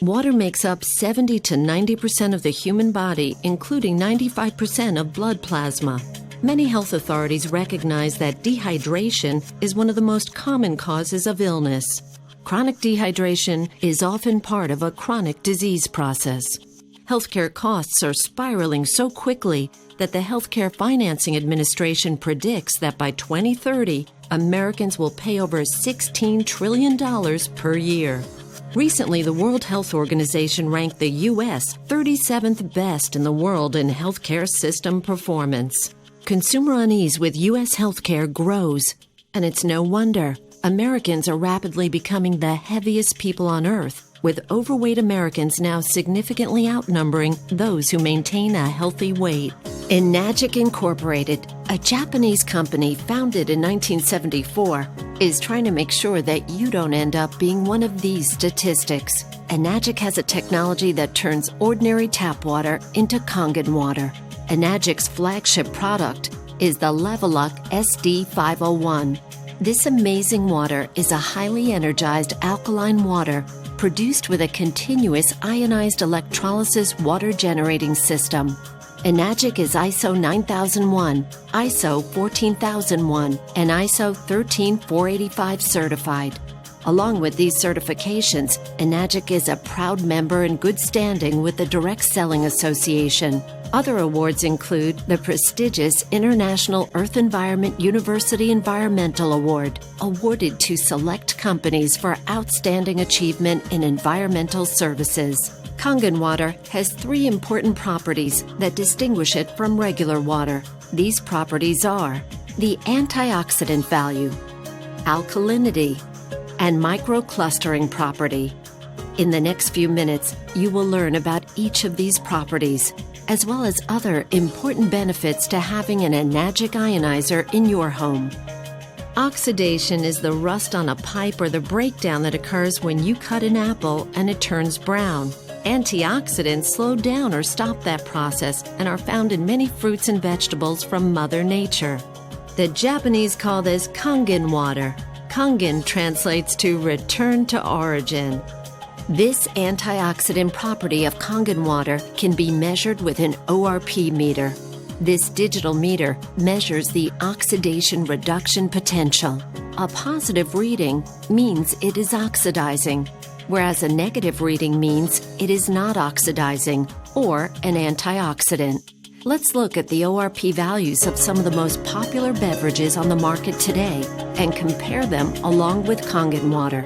Water makes up 70 to 90% of the human body, including 95% of blood plasma. Many health authorities recognize that dehydration is one of the most common causes of illness. Chronic dehydration is often part of a chronic disease process. Healthcare costs are spiraling so quickly that the Healthcare Financing Administration predicts that by 2030, Americans will pay over $16 trillion per year. Recently, the World Health Organization ranked the U.S. 37th best in the world in healthcare system performance. Consumer unease with U.S. healthcare grows, and it's no wonder. Americans are rapidly becoming the heaviest people on earth, with overweight Americans now significantly outnumbering those who maintain a healthy weight. Enagic Incorporated, a Japanese company founded in 1974, is trying to make sure that you don't end up being one of these statistics. Enagic has a technology that turns ordinary tap water into Kangen water. Enagic's flagship product is the Leveluck SD501. This amazing water is a highly energized alkaline water produced with a continuous ionized electrolysis water generating system. Enagic is ISO 9001, ISO 14001, and ISO 13485 certified. Along with these certifications, Enagic is a proud member in good standing with the Direct Selling Association. Other awards include the prestigious International Earth Environment University Environmental Award, awarded to select companies for outstanding achievement in environmental services. Kangen water has 3 important properties that distinguish it from regular water. These properties are the antioxidant value, alkalinity, and microclustering property. In the next few minutes, you will learn about each of these properties, as well as other important benefits to having an Enagic ionizer in your home. Oxidation is the rust on a pipe or the breakdown that occurs when you cut an apple and it turns brown. Antioxidants slow down or stop that process and are found in many fruits and vegetables from Mother Nature. The Japanese call this Kangen water. Kangen translates to return to origin. This antioxidant property of Kangen water can be measured with an ORP meter. This digital meter measures the oxidation reduction potential. A positive reading means it is oxidizing, whereas a negative reading means it is not oxidizing or an antioxidant. Let's look at the ORP values of some of the most popular beverages on the market today and compare them along with Kangen water.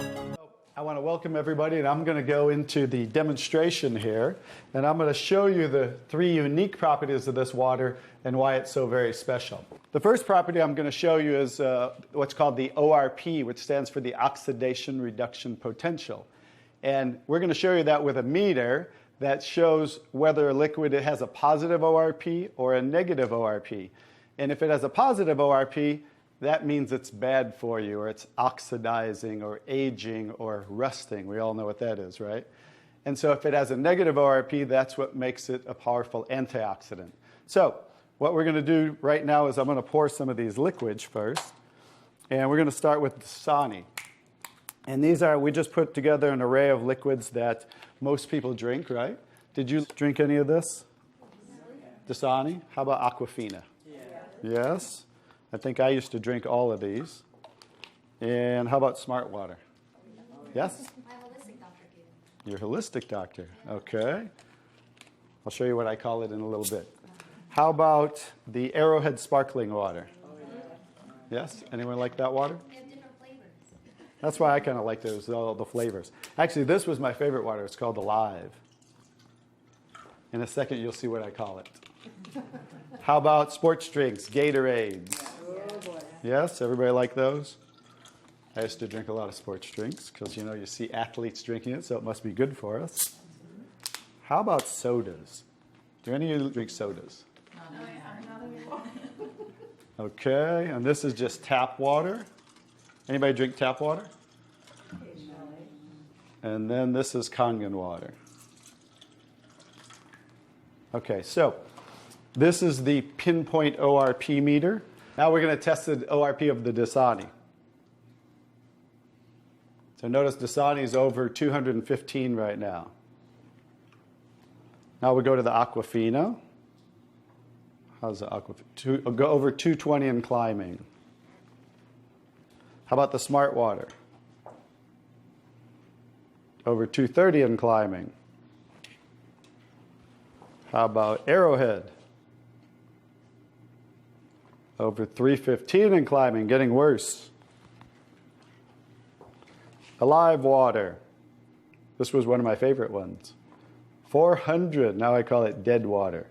I want to welcome everybody, and I'm going to go into the demonstration here, and I'm going to show you the 3 unique properties of this water and why it's so very special. The first property I'm going to show you is what's called the ORP, which stands for the oxidation reduction potential. And we're going to show you that with a meter that shows whether a liquid has a positive ORP or a negative ORP. And if it has a positive ORP, that means it's bad for you, or it's oxidizing, or aging, or rusting. We all know what that is, right? And so if it has a negative ORP, that's what makes it a powerful antioxidant. So what we're going to do right now is I'm going to pour some of these liquids first. And we're going to start with Dasani. And these are, we just put together an array of liquids that most people drink, right? Did you drink any of this? Dasani? How about Aquafina? Yeah. Yes? I think I used to drink all of these. And how about Smart Water? Yes? My holistic doctor gave it. Your holistic doctor. Okay. I'll show you what I call it in a little bit. How about the Arrowhead Sparkling Water? Yes? Anyone like that water? They have different flavors. That's why I kind of like those, all the flavors. Actually, this was my favorite water. It's called Alive. In a second, you'll see what I call it. How about sports drinks, Gatorades? Yes, everybody like those? I used to drink a lot of sports drinks because, you know, you see athletes drinking it, so it must be good for us. How about sodas? Do any of you drink sodas? Okay, and this is just tap water. Anybody drink tap water? And then this is Kangen water. Okay, so this is the pinpoint ORP meter. Now we're going to test the ORP of the Dasani. So notice Dasani is over 215 right now. Now we go to the Aquafina. How's the Aquafina? Go over 220 and climbing. How about the Smart Water? Over 230 and climbing. How about Arrowhead? Over 315 and climbing, getting worse. Alive Water. This was one of my favorite ones. 400, now I call it dead water.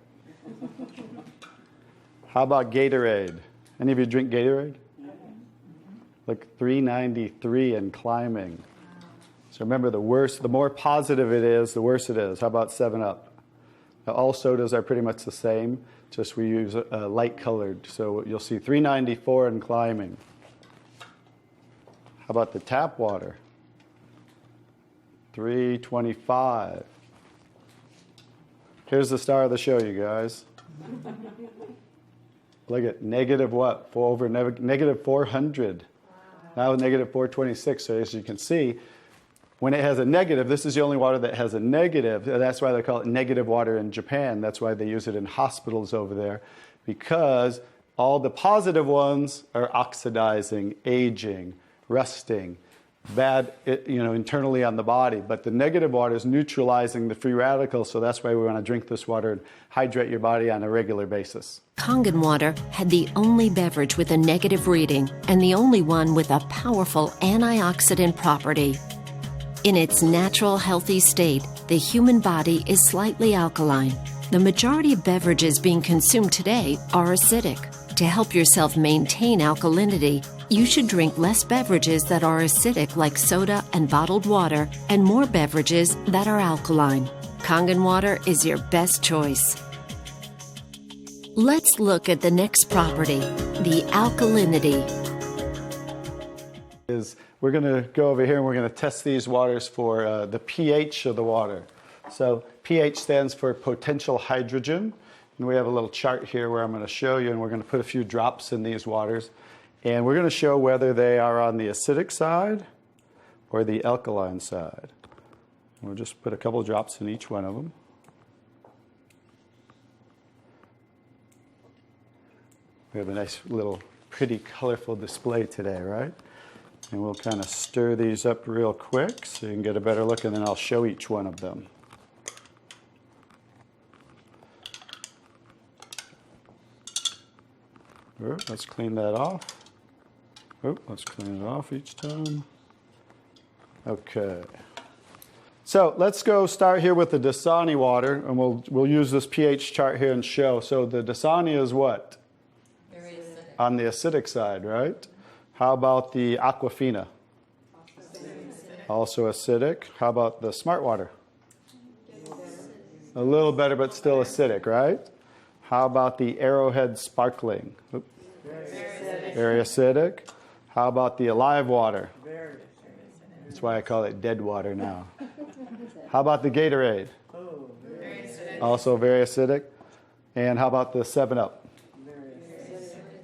How about Gatorade? Any of you drink Gatorade? Look, 393 and climbing. So remember, the more positive it is, the worse it is. How about 7-Up? Now, all sodas are pretty much the same, just we use light colored. So you'll see 394 and climbing. How about the tap water? 325. Here's the star of the show, you guys. Look at negative what? Negative 400. Now negative 426. So as you can see, when it has a negative, this is the only water that has a negative. That's why they call it negative water in Japan. That's why they use it in hospitals over there, because all the positive ones are oxidizing, aging, rusting, bad, internally on the body. But the negative water is neutralizing the free radicals, so that's why we want to drink this water and hydrate your body on a regular basis. Kangen Water had the only beverage with a negative reading and the only one with a powerful antioxidant property. In its natural, healthy state, the human body is slightly alkaline. The majority of beverages being consumed today are acidic. To help yourself maintain alkalinity, you should drink less beverages that are acidic like soda and bottled water, and more beverages that are alkaline. Kangen Water is your best choice. Let's look at the next property, the alkalinity. We're going to go over here and we're going to test these waters for the pH of the water. So pH stands for potential hydrogen. And we have a little chart here where I'm going to show you, and we're going to put a few drops in these waters. And we're going to show whether they are on the acidic side or the alkaline side. We'll just put a couple of drops in each one of them. We have a nice little pretty colorful display today, right? And we'll kind of stir these up real quick so you can get a better look, and then I'll show each one of them. Let's clean that off. Let's clean it off each time. Okay. So let's go start here with the Dasani water, and we'll use this pH chart here and show. So the Dasani is what? Very acidic. On the acidic side, right? How about the Aquafina? Also acidic. How about the Smart Water? A little better, but still acidic, right? How about the Arrowhead Sparkling? Very acidic. How about the Alive Water? That's why I call it dead water now. How about the Gatorade? Very acidic. Also very acidic. And how about the 7-Up?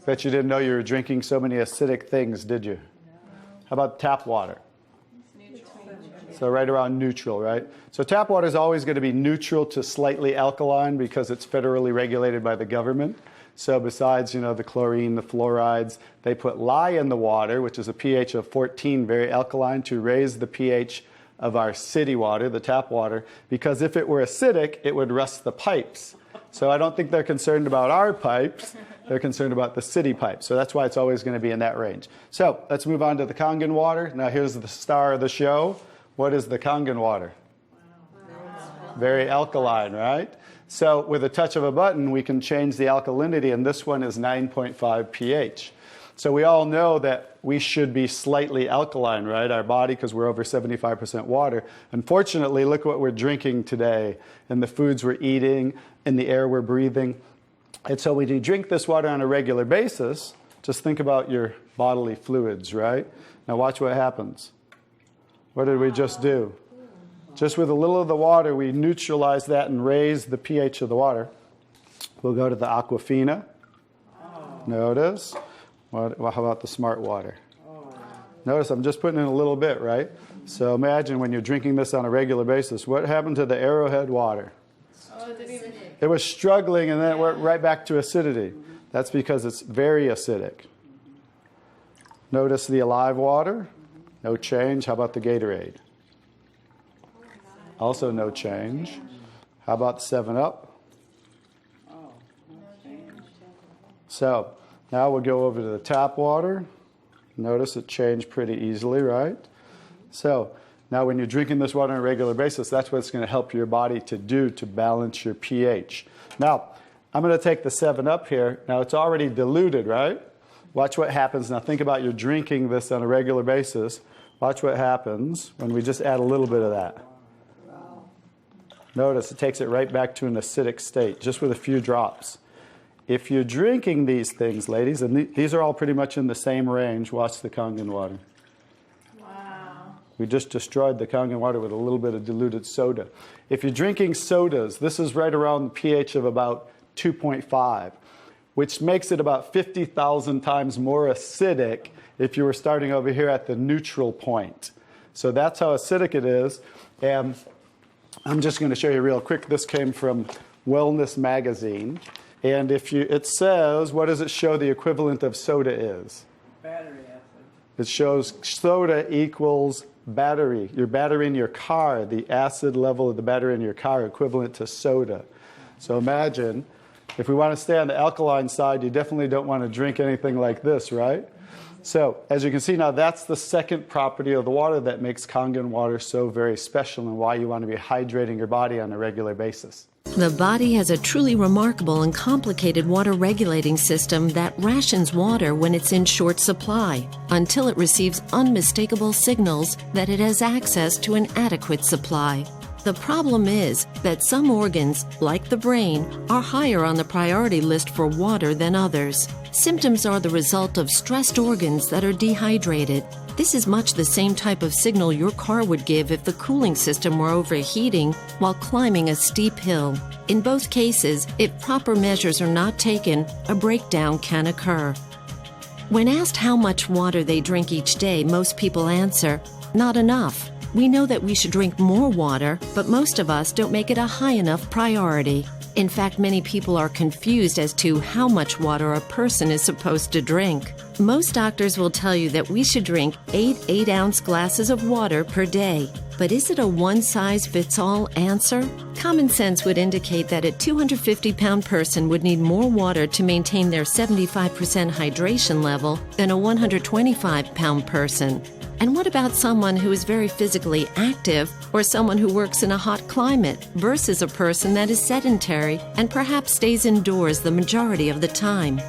Bet you didn't know you were drinking so many acidic things, did you? How about tap water? So right around neutral, right? So tap water is always going to be neutral to slightly alkaline because it's federally regulated by the government. So besides, the chlorine, the fluorides, they put lye in the water, which is a pH of 14, very alkaline, to raise the pH of our city water, the tap water, because if it were acidic, it would rust the pipes. So I don't think they're concerned about our pipes. They're concerned about the city pipes. So that's why it's always going to be in that range. So let's move on to the Kangen water. Now here's the star of the show. What is the Kangen water? Very alkaline, right? So with a touch of a button, we can change the alkalinity, and this one is 9.5 pH. So we all know that we should be slightly alkaline, right? Our body, because we're over 75% water. Unfortunately, look what we're drinking today, and the foods we're eating, and the air we're breathing. And so when you drink this water on a regular basis, just think about your bodily fluids, right? Now watch what happens. What did we just do? Just with a little of the water, we neutralize that and raise the pH of the water. We'll go to the Aquafina. Notice. How about the Smart Water? Notice I'm just putting in a little bit, right? So imagine when you're drinking this on a regular basis, what happened to the Arrowhead water? Oh, it didn't even. It was struggling, and then it went right back to acidity. That's because it's very acidic. Notice the Alive water. No change. How about the Gatorade? Also no change. How about the 7-Up? So now we'll go over to the tap water. Notice it changed pretty easily, right? So now when you're drinking this water on a regular basis, that's what it's going to help your body to do to balance your pH. Now, I'm going to take the 7-Up here. Now, it's already diluted, right? Watch what happens. Now, think about you're drinking this on a regular basis. Watch what happens when we just add a little bit of that. Notice it takes it right back to an acidic state, just with a few drops. If you're drinking these things, ladies, and these are all pretty much in the same range, watch the Kangen water. Wow. We just destroyed the Kangen water with a little bit of diluted soda. If you're drinking sodas, this is right around the pH of about 2.5, which makes it about 50,000 times more acidic if you were starting over here at the neutral point. So that's how acidic it is. And I'm just going to show you real quick. This came from Wellness Magazine. And it says, what does it show the equivalent of soda is? Battery acid. It shows soda equals battery. Your battery in your car, the acid level of the battery in your car equivalent to soda. So imagine, if we want to stay on the alkaline side, you definitely don't want to drink anything like this, right? So as you can see now, that's the second property of the water that makes Kangen water so very special and why you want to be hydrating your body on a regular basis. The body has a truly remarkable and complicated water regulating system that rations water when it's in short supply, until it receives unmistakable signals that it has access to an adequate supply. The problem is that some organs, like the brain, are higher on the priority list for water than others. Symptoms are the result of stressed organs that are dehydrated. This is much the same type of signal your car would give if the cooling system were overheating while climbing a steep hill. In both cases, if proper measures are not taken, a breakdown can occur. When asked how much water they drink each day, most people answer, not enough. We know that we should drink more water, but most of us don't make it a high enough priority. In fact, many people are confused as to how much water a person is supposed to drink. Most doctors will tell you that we should drink 8 8-ounce glasses of water per day. But is it a one-size-fits-all answer? Common sense would indicate that a 250-pound person would need more water to maintain their 75% hydration level than a 125-pound person. And what about someone who is very physically active or someone who works in a hot climate versus a person that is sedentary and perhaps stays indoors the majority of the time?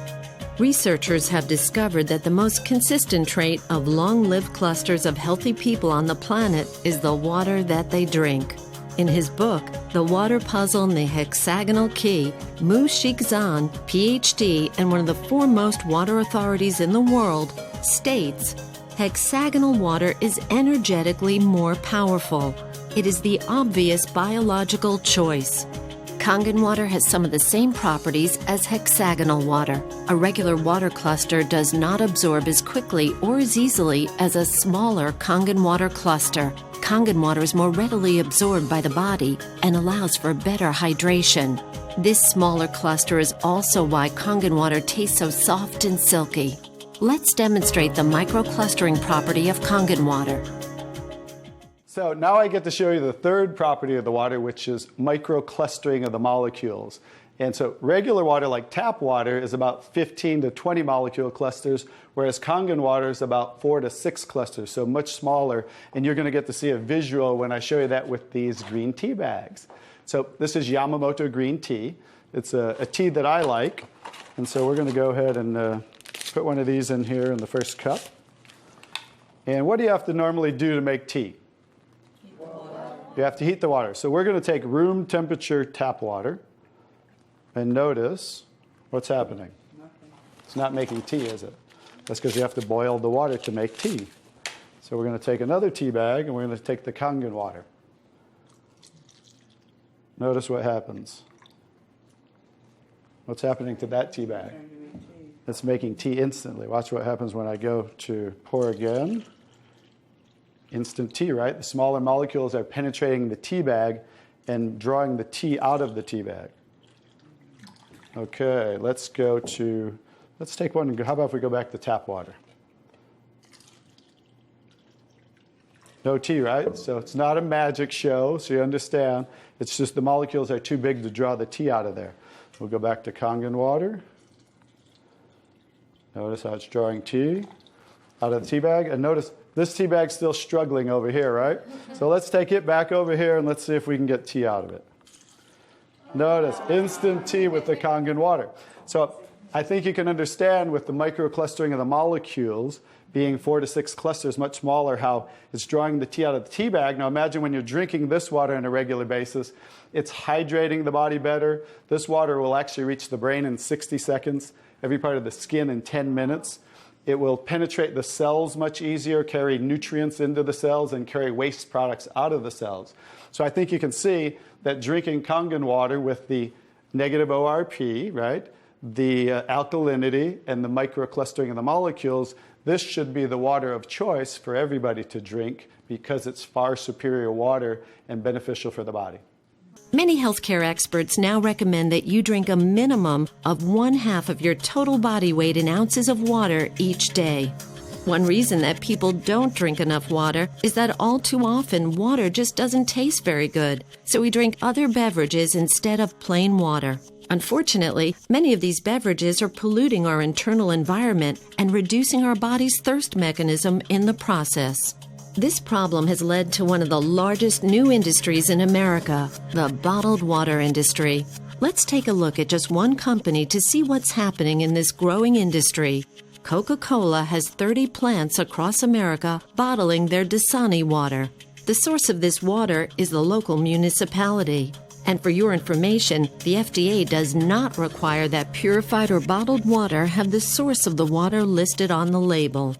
Researchers have discovered that the most consistent trait of long-lived clusters of healthy people on the planet is the water that they drink. In his book, The Water Puzzle and the Hexagonal Key, Mu Shixan, Ph.D. and one of the foremost water authorities in the world, states, hexagonal water is energetically more powerful. It is the obvious biological choice. Kangen water has some of the same properties as hexagonal water. A regular water cluster does not absorb as quickly or as easily as a smaller Kangen water cluster. Kangen water is more readily absorbed by the body and allows for better hydration. This smaller cluster is also why Kangen water tastes so soft and silky. Let's demonstrate the microclustering property of Kangen water. So now I get to show you the third property of the water, which is microclustering of the molecules. And so regular water, like tap water, is about 15 to 20 molecule clusters, whereas Kangen water is about 4 to 6 clusters, so much smaller. And you're going to get to see a visual when I show you that with these green tea bags. So this is Yamamoto green tea. It's a tea that I like. And so we're going to go ahead and put one of these in here in the first cup. And what do you have to normally do to make tea? You have to heat the water. So we're going to take room temperature tap water. And notice what's happening. Nothing. It's not making tea, is it? That's because you have to boil the water to make tea. So we're going to take another tea bag and we're going to take the Kangen water. Notice what happens. What's happening to that tea bag? It's making tea instantly. Watch what happens when I go to pour again. Instant tea, right? The smaller molecules are penetrating the tea bag and drawing the tea out of the tea bag. Okay, let's take one. How about if we go back to tap water? No tea, right? So it's not a magic show, so you understand. It's just the molecules are too big to draw the tea out of there. We'll go back to Kangen water. Notice how it's drawing tea out of the tea bag. And notice this tea bag's still struggling over here, right? So let's take it back over here and let's see if we can get tea out of it. Notice instant tea with the Kangen water. So I think you can understand with the microclustering of the molecules being 4 to 6 clusters, much smaller, how it's drawing the tea out of the tea bag. Now imagine when you're drinking this water on a regular basis, it's hydrating the body better. This water will actually reach the brain in 60 seconds, every part of the skin in 10 minutes. It will penetrate the cells much easier, carry nutrients into the cells, and carry waste products out of the cells. So I think you can see that drinking Kangen water with the negative ORP, right, the alkalinity, and the microclustering of the molecules, this should be the water of choice for everybody to drink because it's far superior water and beneficial for the body. Many healthcare experts now recommend that you drink a minimum of 1/2 of your total body weight in ounces of water each day. One reason that people don't drink enough water is that all too often water just doesn't taste very good, so we drink other beverages instead of plain water. Unfortunately, many of these beverages are polluting our internal environment and reducing our body's thirst mechanism in the process. This problem has led to one of the largest new industries in America, the bottled water industry. Let's take a look at just one company to see what's happening in this growing industry. Coca-Cola has 30 plants across America bottling their Dasani water. The source of this water is the local municipality. And for your information, the FDA does not require that purified or bottled water have the source of the water listed on the label.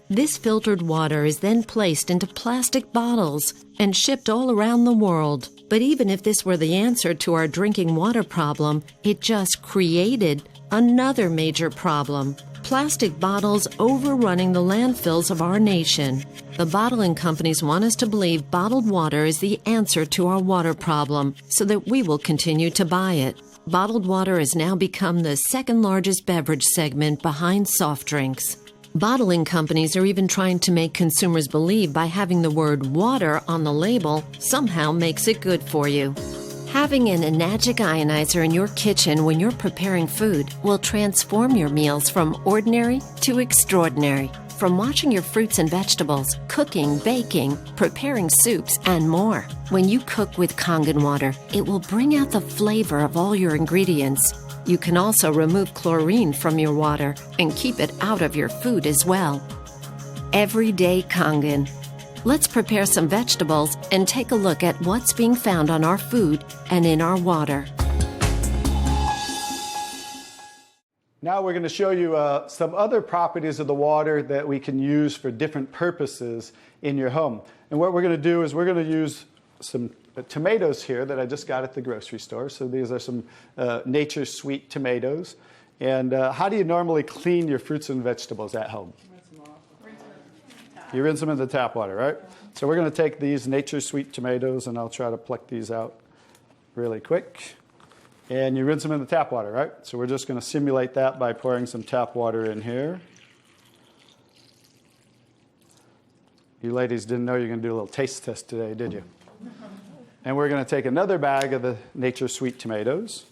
This filtered water is then placed into plastic bottles and shipped all around the world. But even if this were the answer to our drinking water problem, it just created another major problem. Plastic bottles overrunning the landfills of our nation. The bottling companies want us to believe bottled water is the answer to our water problem, so that we will continue to buy it. Bottled water has now become the second largest beverage segment behind soft drinks. Bottling companies are even trying to make consumers believe by having the word water on the label somehow makes it good for you. Having an Enagic ionizer in your kitchen when you're preparing food will transform your meals from ordinary to extraordinary. From washing your fruits and vegetables, cooking, baking, preparing soups, and more. When you cook with Kangen water, it will bring out the flavor of all your ingredients. You can also remove chlorine from your water and keep it out of your food as well. Everyday Kangen. Let's prepare some vegetables and take a look at what's being found on our food and in our water. Now we're going to show you some other properties of the water that we can use for different purposes in your home. And what we're going to do is we're going to use some tomatoes here that I just got at the grocery store. So these are some Nature's Sweet tomatoes. And how do you normally clean your fruits and vegetables at home? You rinse them in the tap water, right? So we're going to take these Nature's Sweet tomatoes, and I'll try to pluck these out really quick. And you rinse them in the tap water, right? So we're just going to simulate that by pouring some tap water in here. You ladies didn't know you were going to do a little taste test today, did you? And we're going to take another bag of the Nature's Sweet tomatoes,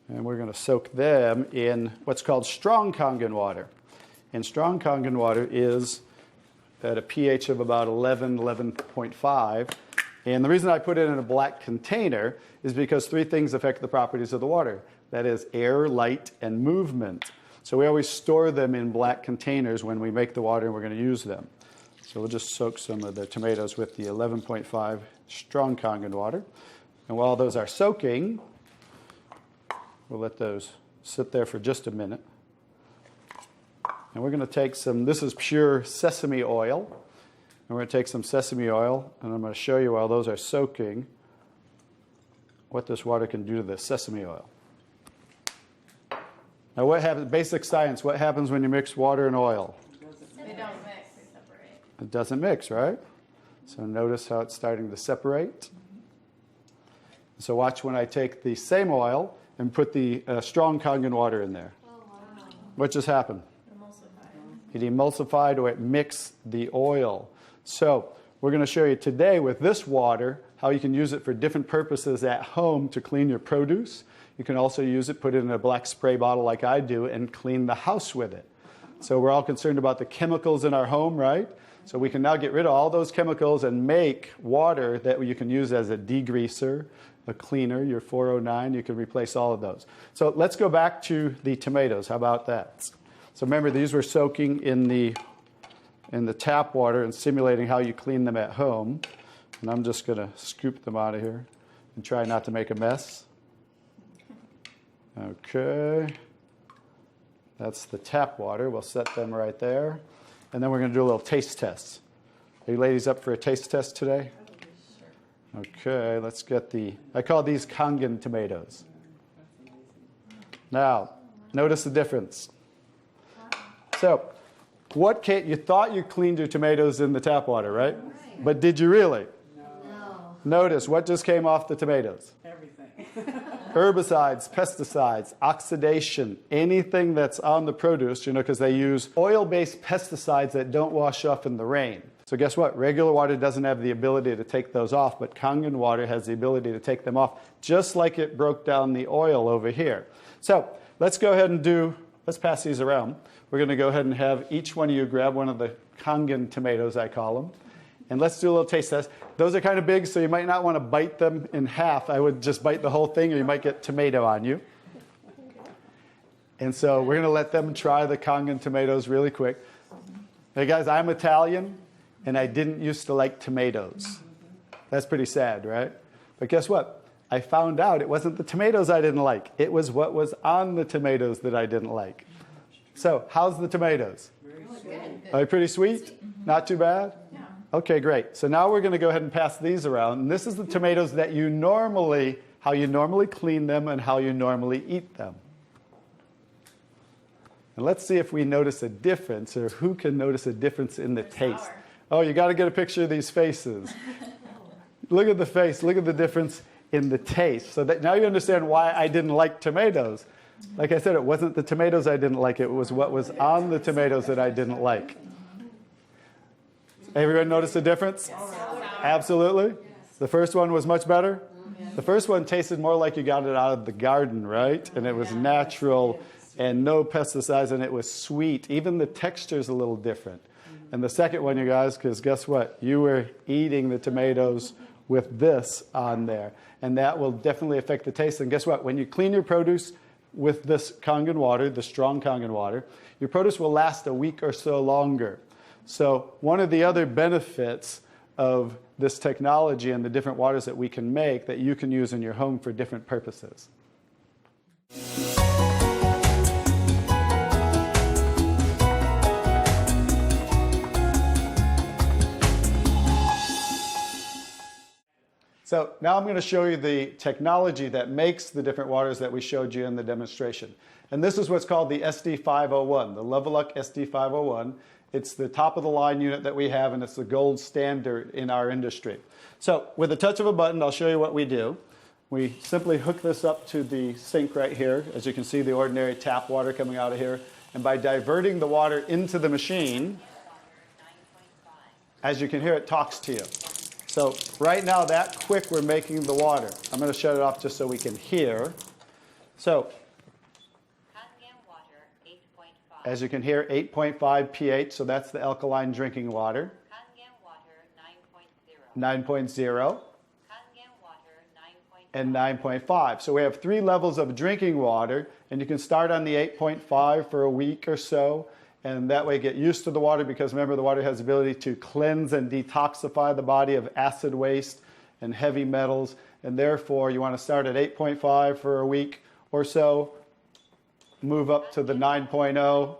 and we're going to soak them in what's called strong Kangen water. And strong Kangen water is at a pH of about 11.5. And the reason I put it in a black container is because 3 things affect the properties of the water. That is air, light, and movement. So we always store them in black containers when we make the water and we're going to use them. So we'll just soak some of the tomatoes with the 11.5 strong Kangen water. And while those are soaking, we'll let those sit there for just a minute. And we're going to take some, this is pure sesame oil. And we're going to take some sesame oil, and I'm going to show you while those are soaking what this water can do to the sesame oil. Now what happens, basic science, what happens when you mix water and oil? They don't mix, they separate. It doesn't mix, right? So notice how it's starting to separate. So watch when I take the same oil and put the strong Kangen water in there. Oh, wow. What just happened? Emulsified. It emulsified or it mixed the oil. So we're going to show you today with this water how you can use it for different purposes at home to clean your produce. You can also use it, put it in a black spray bottle like I do, and clean the house with it. So we're all concerned about the chemicals in our home, right? So we can now get rid of all those chemicals and make water that you can use as a degreaser, a cleaner, your 409. You can replace all of those. So let's go back to the tomatoes. How about that? So remember, these were soaking in the tap water and simulating how you clean them at home. And I'm just going to scoop them out of here and try not to make a mess. Okay. That's the tap water. We'll set them right there. And then we're going to do a little taste test. Are you ladies up for a taste test today? Okay, let's get I call these Kangen tomatoes. Now, notice the difference. So, you thought you cleaned your tomatoes in the tap water, right? But did you really? No. Notice what just came off the tomatoes. Everything. Herbicides, pesticides, oxidation, anything that's on the produce, because they use oil-based pesticides that don't wash off in the rain. So guess what? Regular water doesn't have the ability to take those off, but Kangen water has the ability to take them off, just like it broke down the oil over here. So let's go ahead and let's pass these around. We're going to go ahead and have each one of you grab one of the Kangen tomatoes, I call them. And let's do a little taste test. Those are kind of big, so you might not want to bite them in half. I would just bite the whole thing, or you might get tomato on you. And so we're going to let them try the Kangen tomatoes really quick. Hey, guys, I'm Italian, and I didn't used to like tomatoes. That's pretty sad, right? But guess what? I found out it wasn't the tomatoes I didn't like. It was what was on the tomatoes that I didn't like. So how's the tomatoes? Are they pretty sweet? Not too bad? Yeah. Okay, great. So now we're going to go ahead and pass these around. And this is the tomatoes that how you normally clean them and how you normally eat them. And let's see if we notice a difference, or who can notice a difference in the taste. Sour. Oh, you got to get a picture of these faces. Look at the face. Look at the difference in the taste. So that now you understand why I didn't like tomatoes. Like I said, it wasn't the tomatoes I didn't like. It was what was on the tomatoes that I didn't like. Everyone notice the difference? Absolutely. The first one was much better. The first one tasted more like you got it out of the garden, right? And it was natural and no pesticides, and it was sweet. Even the texture's a little different. And the second one, you guys, because guess what? You were eating the tomatoes with this on there. And that will definitely affect the taste. And guess what? When you clean your produce with this Kangen water, the strong Kangen water, your produce will last a week or so longer. So one of the other benefits of this technology and the different waters that we can make that you can use in your home for different purposes. So now I'm going to show you the technology that makes the different waters that we showed you in the demonstration. And this is what's called the SD501, the Leveluck SD501. It's the top of the line unit that we have, and it's the gold standard in our industry. So with a touch of a button, I'll show you what we do. We simply hook this up to the sink right here. As you can see, the ordinary tap water coming out of here. And by diverting the water into the machine, as you can hear, it talks to you. So right now, that quick, we're making the water. I'm going to shut it off just so we can hear. So Kangen Water 8.5. as you can hear, 8.5 pH, so that's the alkaline drinking water. Kangen Water 9.0. 9.0 Kangen Water 9.5. and 9.5. So we have 3 levels of drinking water, and you can start on the 8.5 for a week or so, and that way get used to the water, because remember, the water has the ability to cleanse and detoxify the body of acid waste and heavy metals, and therefore you want to start at 8.5 for a week or so, move up to the 9.0,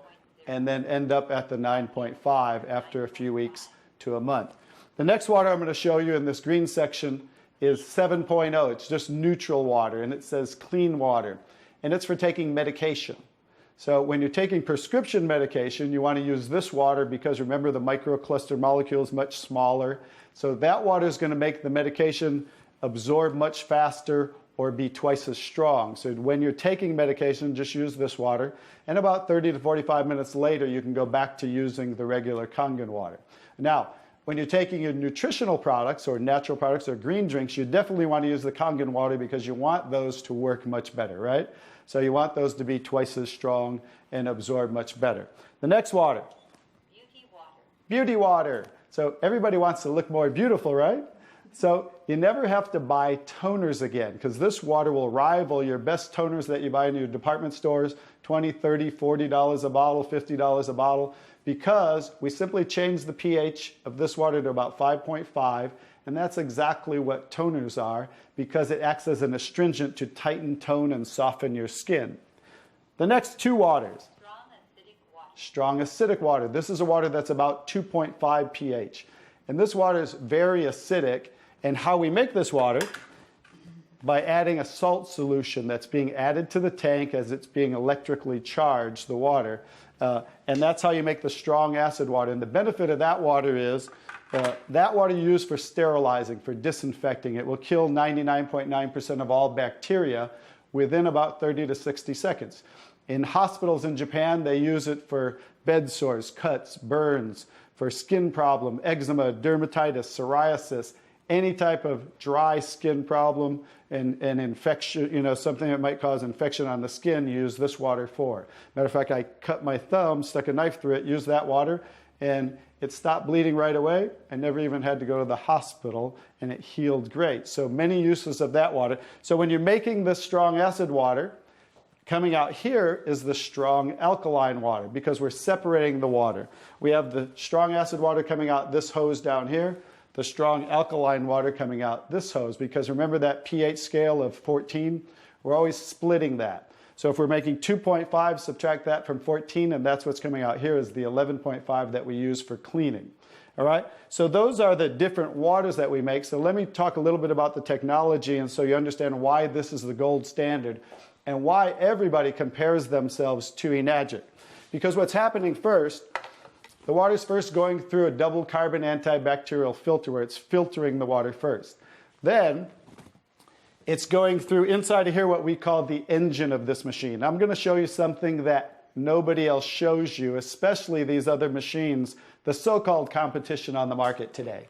and then end up at the 9.5 after a few weeks to a month. The next water I'm going to show you in this green section is 7.0. It's just neutral water, and it says clean water, and it's for taking medication. So when you're taking prescription medication, you want to use this water because remember the microcluster molecule is much smaller. So that water is going to make the medication absorb much faster or be twice as strong. So when you're taking medication, just use this water. And about 30 to 45 minutes later, you can go back to using the regular Kangen water. Now, when you're taking your nutritional products or natural products or green drinks, you definitely want to use the Kangen water because you want those to work much better, right? So you want those to be twice as strong and absorb much better. The next water. Beauty water. Beauty water. So everybody wants to look more beautiful, right? So you never have to buy toners again because this water will rival your best toners that you buy in your department stores, $20, $30, $40 a bottle, $50 a bottle, because we simply change the pH of this water to about 5.5, and that's exactly what toners are because it acts as an astringent to tighten, tone, and soften your skin. The next two waters. Strong acidic water. Strong acidic water. This is a water that's about 2.5 pH. And this water is very acidic. And how we make this water? By adding a salt solution that's being added to the tank as it's being electrically charged, the water. And that's how you make the strong acid water. And the benefit of that water is that water you use for sterilizing, for disinfecting. It will kill 99.9% of all bacteria within about 30 to 60 seconds. In hospitals in Japan, they use it for bed sores, cuts, burns, for skin problem, eczema, dermatitis, psoriasis, any type of dry skin problem and infection, something that might cause infection on the skin, use this water for. Matter of fact, I cut my thumb, stuck a knife through it, used that water, and it stopped bleeding right away. I never even had to go to the hospital, and it healed great. So many uses of that water. So when you're making this strong acid water, coming out here is the strong alkaline water because we're separating the water. We have the strong acid water coming out this hose down here, the strong alkaline water coming out this hose, because remember that pH scale of 14? We're always splitting that. So if we're making 2.5, subtract that from 14, and that's what's coming out here is the 11.5 that we use for cleaning. All right? So those are the different waters that we make. So let me talk a little bit about the technology, and so you understand why this is the gold standard and why everybody compares themselves to Enagic. Because what's happening first, the water's first going through a double carbon antibacterial filter where it's filtering the water first. Then it's going through inside of here what we call the engine of this machine. I'm going to show you something that nobody else shows you, especially these other machines, the so-called competition on the market today.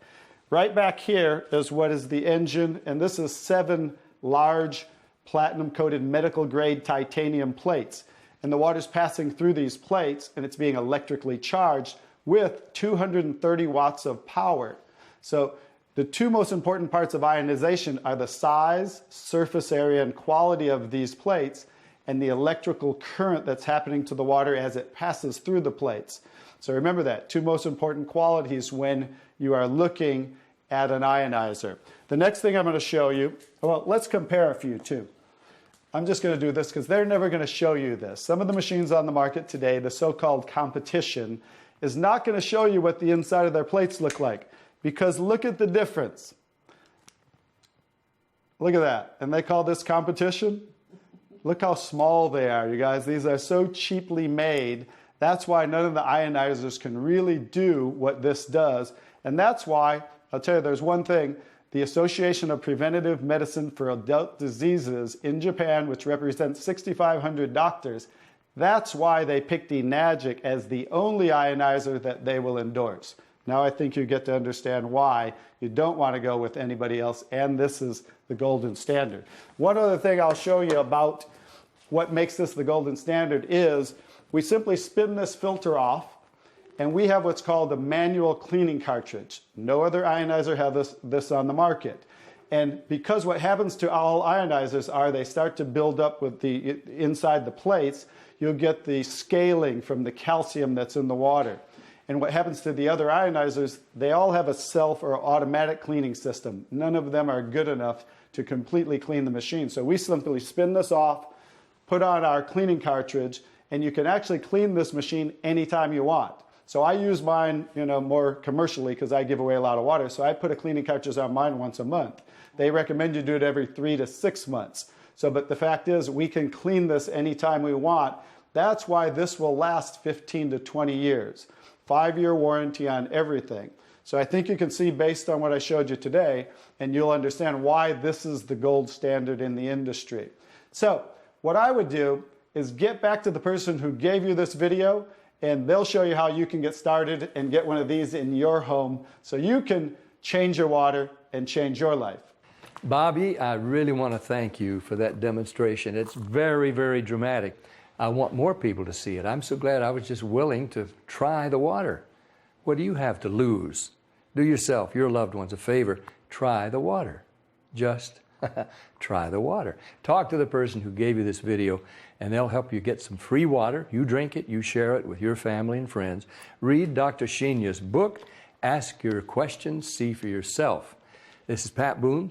Right back here is what is the engine, and this is 7 large platinum-coated medical-grade titanium plates. And the water's passing through these plates, and it's being electrically charged with 230 watts of power. So the two most important parts of ionization are the size, surface area, and quality of these plates, and the electrical current that's happening to the water as it passes through the plates. So remember that, two most important qualities when you are looking at an ionizer. The next thing I'm going to show you, well, let's compare a few too. I'm just going to do this because they're never going to show you this. Some of the machines on the market today, the so-called competition, is not going to show you what the inside of their plates look like. Because look at the difference. Look at that. And they call this competition? Look how small they are, you guys. These are so cheaply made. That's why none of the ionizers can really do what this does. And that's why, I'll tell you, there's one thing. The Association of Preventive Medicine for Adult Diseases in Japan, which represents 6,500 doctors, that's why they picked Enagic as the only ionizer that they will endorse. Now I think you get to understand why you don't want to go with anybody else, and this is the golden standard. One other thing I'll show you about what makes this the golden standard is we simply spin this filter off, and we have what's called a manual cleaning cartridge. No other ionizer has this on the market. And because what happens to all ionizers are they start to build up with the inside the plates, you'll get the scaling from the calcium that's in the water. And what happens to the other ionizers, they all have a self or automatic cleaning system. None of them are good enough to completely clean the machine. So we simply spin this off, put on our cleaning cartridge, and you can actually clean this machine anytime you want. So I use mine, more commercially because I give away a lot of water. So I put a cleaning cartridge on mine once a month. They recommend you do it every 3 to 6 months. But the fact is, we can clean this anytime we want. That's why this will last 15 to 20 years. 5-year warranty on everything. So I think you can see based on what I showed you today, and you'll understand why this is the gold standard in the industry. So what I would do is get back to the person who gave you this video, and they'll show you how you can get started and get one of these in your home so you can change your water and change your life. Bobby, I really want to thank you for that demonstration. It's very, very dramatic. I want more people to see it. I'm so glad I was just willing to try the water. What do you have to lose? Do yourself, your loved ones a favor. Try the water. Just try the water. Talk to the person who gave you this video, and they'll help you get some free water. You drink it, you share it with your family and friends. Read Dr. Shenya's book. Ask your questions, see for yourself. This is Pat Boone.